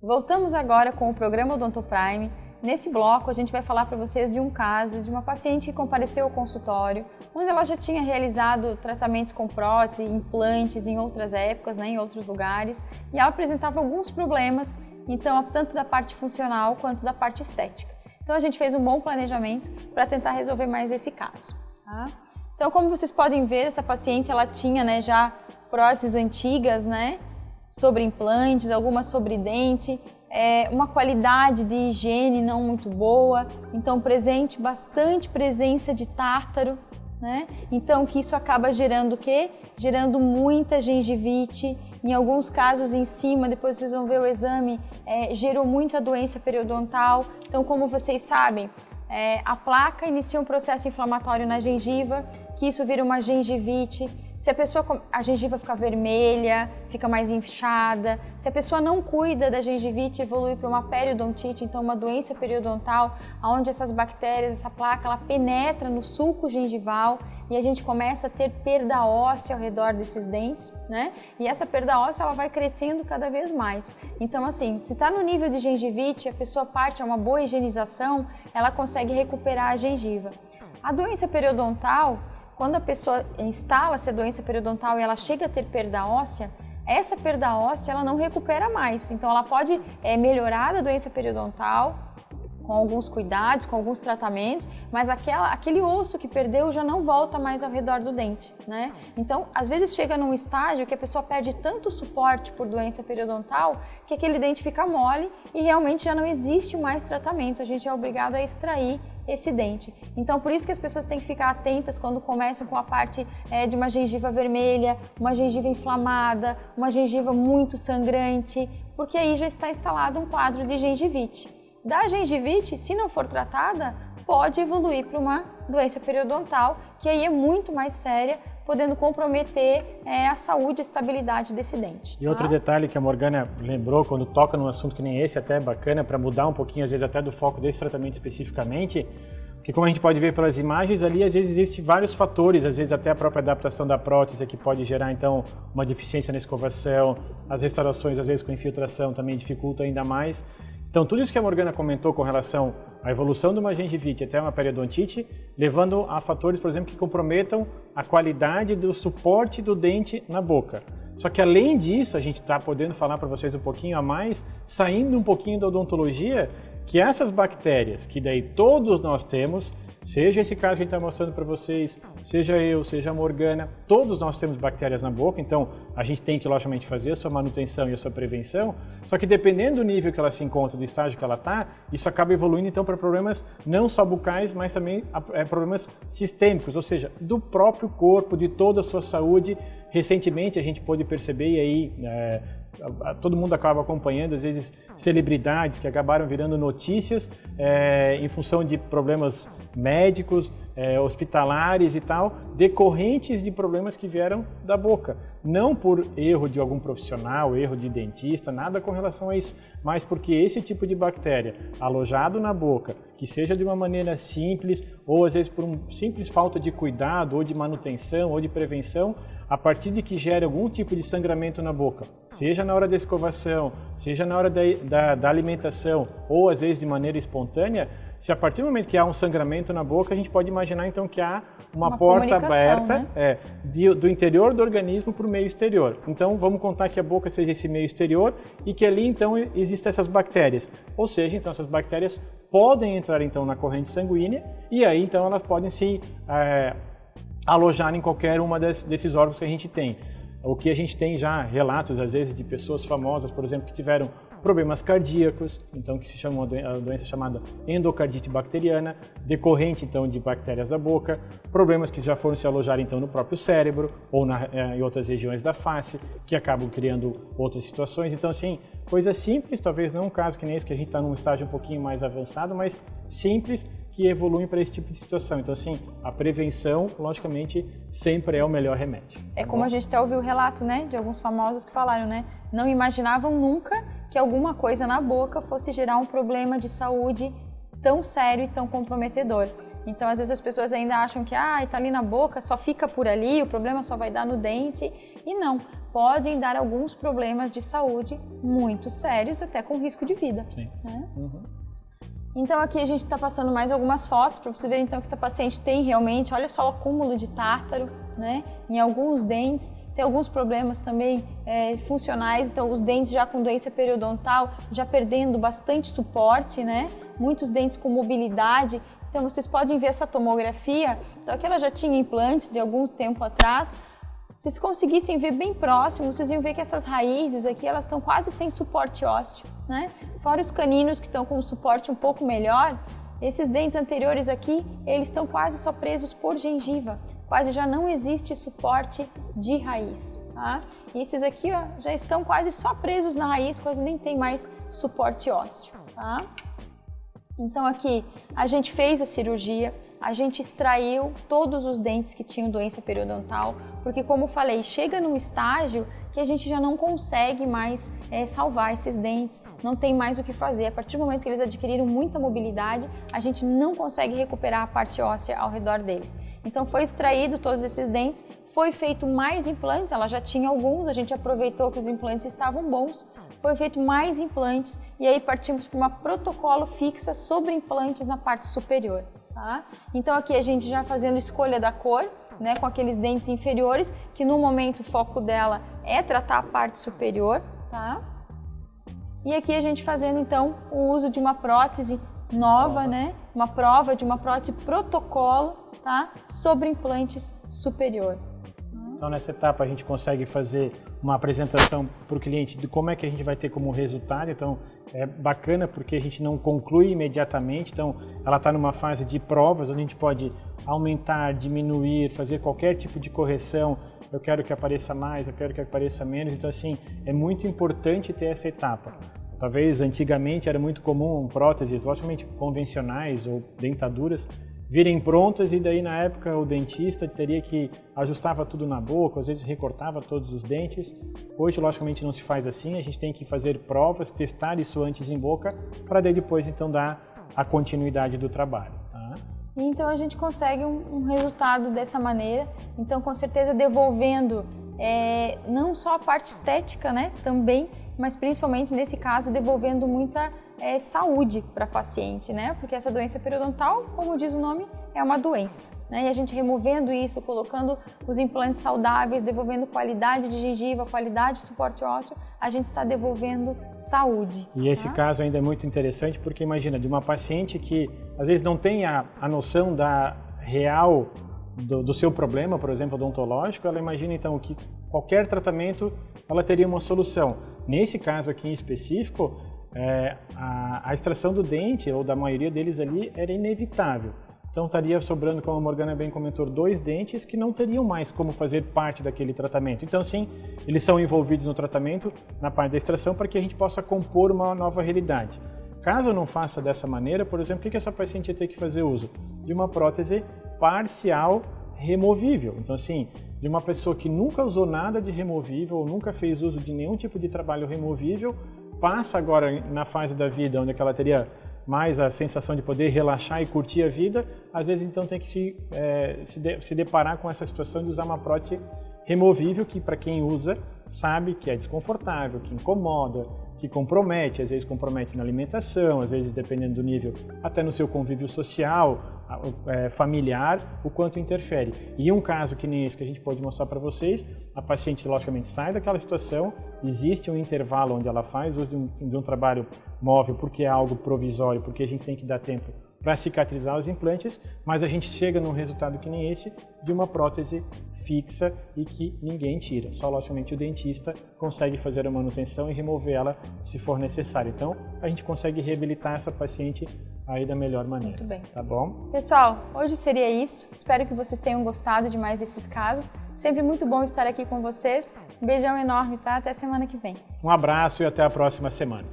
Voltamos agora com o programa Odonto Prime. Nesse bloco a gente vai falar para vocês de um caso de uma paciente que compareceu ao consultório, onde ela já tinha realizado tratamentos com prótese, implantes em outras épocas, em outros lugares, e ela apresentava alguns problemas, então tanto da parte funcional quanto da parte estética. Então a gente fez um bom planejamento para tentar resolver mais esse caso. Tá? Então, como vocês podem ver, essa paciente ela tinha já próteses antigas, sobre implantes, algumas sobre dente, uma qualidade de higiene não muito boa, então bastante presença de tártaro, Então que isso acaba gerando o quê? Gerando muita gengivite, em alguns casos em cima, depois vocês vão ver o exame, gerou muita doença periodontal. Então, como vocês sabem, a placa inicia um processo inflamatório na gengiva, que isso vira uma gengivite. Se a gengiva fica vermelha, fica mais inchada, se a pessoa não cuida da gengivite, evolui para uma periodontite, então uma doença periodontal, onde essas bactérias, essa placa, ela penetra no sulco gengival e a gente começa a ter perda óssea ao redor desses dentes, E essa perda óssea, ela vai crescendo cada vez mais. Então, assim, se está no nível de gengivite, a pessoa parte a uma boa higienização, ela consegue recuperar a gengiva. A doença periodontal, quando a pessoa instala-se a doença periodontal e ela chega a ter perda óssea, essa perda óssea ela não recupera mais. Então ela pode melhorar a doença periodontal com alguns cuidados, com alguns tratamentos, mas aquele osso que perdeu já não volta mais ao redor do dente, Então, às vezes chega num estágio que a pessoa perde tanto suporte por doença periodontal que aquele dente fica mole e realmente já não existe mais tratamento, a gente é obrigado a extrair esse dente. Então, por isso que as pessoas têm que ficar atentas quando começam com a parte de uma gengiva vermelha, uma gengiva inflamada, uma gengiva muito sangrante, porque aí já está instalado um quadro de gengivite. Da gengivite, se não for tratada, pode evoluir para uma doença periodontal, que aí é muito mais séria, podendo comprometer a saúde e a estabilidade desse dente. E outro detalhe que a Morgana lembrou, quando toca num assunto que nem esse, até é bacana, para mudar um pouquinho, às vezes até do foco desse tratamento especificamente, que como a gente pode ver pelas imagens ali, às vezes existem vários fatores, às vezes até a própria adaptação da prótese que pode gerar então uma deficiência na escovação, as restaurações às vezes com infiltração também dificultam ainda mais. Então, tudo isso que a Morgana comentou com relação à evolução de uma gengivite até uma periodontite, levando a fatores, por exemplo, que comprometam a qualidade do suporte do dente na boca. Só que, além disso, a gente está podendo falar para vocês um pouquinho a mais, saindo um pouquinho da odontologia, que essas bactérias, que daí todos nós temos, seja esse caso que a gente está mostrando para vocês, seja eu, seja a Morgana, todos nós temos bactérias na boca, então a gente tem que, logicamente, fazer a sua manutenção e a sua prevenção, só que dependendo do nível que ela se encontra, do estágio que ela está, isso acaba evoluindo, então, para problemas não só bucais, mas também problemas sistêmicos, ou seja, do próprio corpo, de toda a sua saúde. Recentemente a gente pôde perceber, e aí todo mundo acaba acompanhando, às vezes, celebridades que acabaram virando notícias em função de problemas médicos, hospitalares e tal, decorrentes de problemas que vieram da boca. Não por erro de algum profissional, erro de dentista, nada com relação a isso, mas porque esse tipo de bactéria alojado na boca, que seja de uma maneira simples, ou às vezes por uma simples falta de cuidado, ou de manutenção, ou de prevenção, a partir de que gere algum tipo de sangramento na boca, seja na hora da escovação, seja na hora da alimentação, ou às vezes de maneira espontânea, se a partir do momento que há um sangramento na boca, a gente pode imaginar então que há uma porta aberta do interior do organismo para o meio exterior. Então vamos contar que a boca seja esse meio exterior e que ali então existem essas bactérias. Ou seja, então essas bactérias podem entrar então na corrente sanguínea e aí então elas podem se alojar em qualquer uma desses órgãos que a gente tem. O que a gente tem já relatos às vezes de pessoas famosas, por exemplo, que tiveram problemas cardíacos, então que se chama a doença chamada endocardite bacteriana, decorrente então de bactérias da boca, problemas que já foram se alojar então no próprio cérebro ou em outras regiões da face, que acabam criando outras situações. Então assim, coisa simples, talvez não um caso que nem esse que a gente está num estágio um pouquinho mais avançado, mas simples, que evoluem para esse tipo de situação. Então assim, a prevenção, logicamente, sempre é o melhor remédio. É como a gente até ouviu o relato, de alguns famosos que falaram, não imaginavam nunca que alguma coisa na boca fosse gerar um problema de saúde tão sério e tão comprometedor. Então, às vezes as pessoas ainda acham que tá ali na boca, só fica por ali, o problema só vai dar no dente. E não, podem dar alguns problemas de saúde muito sérios, até com risco de vida. Sim. Né? Uhum. Então aqui a gente está passando mais algumas fotos para você ver então que essa paciente tem realmente, olha só o acúmulo de tártaro, né, em alguns dentes, tem alguns problemas também funcionais, então os dentes já com doença periodontal, já perdendo bastante suporte, né, muitos dentes com mobilidade, então vocês podem ver essa tomografia, então aqui ela já tinha implantes de algum tempo atrás. Se vocês conseguissem ver bem próximo, vocês iam ver que essas raízes aqui, elas estão quase sem suporte ósseo, né? Fora os caninos que estão com um suporte um pouco melhor, esses dentes anteriores aqui, eles estão quase só presos por gengiva. Quase já não existe suporte de raiz, tá? E esses aqui, ó, já estão quase só presos na raiz, quase nem tem mais suporte ósseo, tá? Então aqui, a gente fez a cirurgia, a gente extraiu todos os dentes que tinham doença periodontal, porque como falei, chega num estágio que a gente já não consegue mais salvar esses dentes, não tem mais o que fazer. A partir do momento que eles adquiriram muita mobilidade, a gente não consegue recuperar a parte óssea ao redor deles. Então foi extraído todos esses dentes, foi feito mais implantes, ela já tinha alguns, a gente aproveitou que os implantes estavam bons, foi feito mais implantes e aí partimos para uma protocolo fixa sobre implantes na parte superior. Tá? Então aqui a gente já fazendo escolha da cor, né, com aqueles dentes inferiores, que no momento o foco dela é tratar a parte superior, tá? E aqui a gente fazendo então o uso de uma prótese nova, né, uma prova de uma prótese protocolo, tá, sobre implantes superior. Então nessa etapa a gente consegue fazer uma apresentação para o cliente de como é que a gente vai ter como resultado, então é bacana porque a gente não conclui imediatamente, então ela está numa fase de provas onde a gente pode aumentar, diminuir, fazer qualquer tipo de correção, eu quero que apareça mais, eu quero que apareça menos, então assim, é muito importante ter essa etapa. Talvez antigamente era muito comum próteses, logicamente convencionais ou dentaduras, virem prontas e daí na época o dentista teria que ajustava tudo na boca, às vezes recortava todos os dentes. Hoje logicamente não se faz assim, a gente tem que fazer provas, testar isso antes em boca para daí depois então dar a continuidade do trabalho. Tá? Então a gente consegue um resultado dessa maneira, então com certeza devolvendo não só a parte estética, né, também, mas principalmente nesse caso devolvendo muita saúde para a paciente, né? Porque essa doença periodontal, como diz o nome, é uma doença, né? E a gente removendo isso, colocando os implantes saudáveis, devolvendo qualidade de gengiva, qualidade de suporte ósseo, a gente está devolvendo saúde. E esse caso ainda é muito interessante porque imagina, de uma paciente que às vezes não tem a noção da real do seu problema, por exemplo, odontológico, ela imagina então que qualquer tratamento ela teria uma solução. Nesse caso aqui em específico, a extração do dente, ou da maioria deles ali, era inevitável. Então estaria sobrando, como a Morgana bem comentou, 2 dentes que não teriam mais como fazer parte daquele tratamento. Então sim, eles são envolvidos no tratamento, na parte da extração, para que a gente possa compor uma nova realidade. Caso eu não faça dessa maneira, por exemplo, o que essa paciente ia ter que fazer uso? De uma prótese parcial removível. Então assim, de uma pessoa que nunca usou nada de removível, ou nunca fez uso de nenhum tipo de trabalho removível, passa agora na fase da vida onde ela teria mais a sensação de poder relaxar e curtir a vida, às vezes então tem que se deparar com essa situação de usar uma prótese removível que para quem usa sabe que é desconfortável, que incomoda, que compromete, às vezes compromete na alimentação, às vezes dependendo do nível, até no seu convívio social, familiar, o quanto interfere. E um caso que nem esse que a gente pode mostrar para vocês, a paciente logicamente sai daquela situação, existe um intervalo onde ela faz uso de um trabalho móvel porque é algo provisório, porque a gente tem que dar tempo para cicatrizar os implantes, mas a gente chega num resultado que nem esse, de uma prótese fixa e que ninguém tira. Só, logicamente, o dentista consegue fazer a manutenção e remover ela se for necessário. Então, a gente consegue reabilitar essa paciente aí da melhor maneira. Muito bem. Tá bom? Pessoal, hoje seria isso. Espero que vocês tenham gostado de mais desses casos. Sempre muito bom estar aqui com vocês. Um beijão enorme, tá? Até semana que vem. Um abraço e até a próxima semana.